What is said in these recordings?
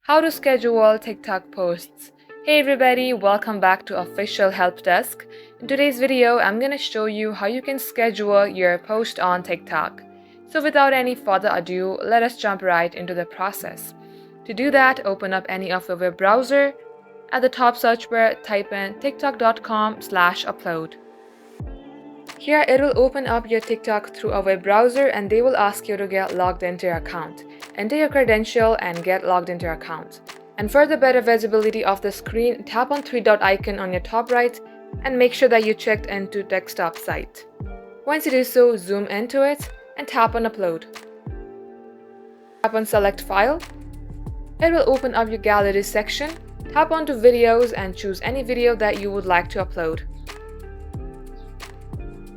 How to schedule TikTok posts. Hey everybody, welcome back to Official Help Desk. In today's video, I'm going to show you how you can schedule your post on TikTok. So without any further ado, let us jump right into the process. To do that, open up any of your web browser. At the top search bar, type in tiktok.com/upload. Here it will open up your TikTok through a web browser and they will ask you to get logged into your account. Enter your credential and get logged into your account. And for the better visibility of the screen, tap on three-dot icon on your top right and make sure that you checked into desktop site. Once you do so, zoom into it and tap on upload. Tap on select file. It will open up your gallery section. Tap onto videos and choose any video that you would like to upload.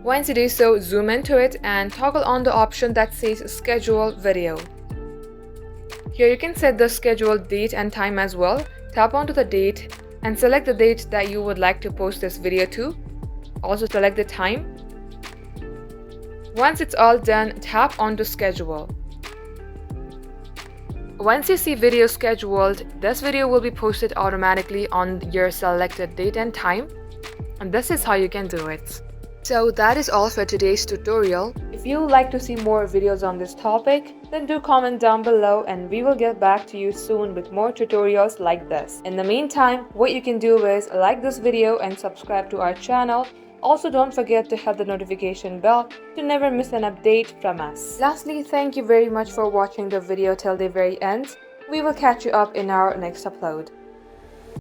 Once you do so, zoom into it and toggle on the option that says schedule video. Here you can set the scheduled date and time as well. Tap onto the date and select the date that you would like to post this video to. Also select the time. Once it's all done, tap onto schedule. Once you see video scheduled, this video will be posted automatically on your selected date and time. And this is how you can do it. So that is all for today's tutorial. If you would like to see more videos on this topic, then do comment down below and we will get back to you soon with more tutorials like this. In the meantime, what you can do is like this video and subscribe to our channel. Also, don't forget to hit the notification bell to never miss an update from us. Lastly, thank you very much for watching the video till the very end. We will catch you up in our next upload.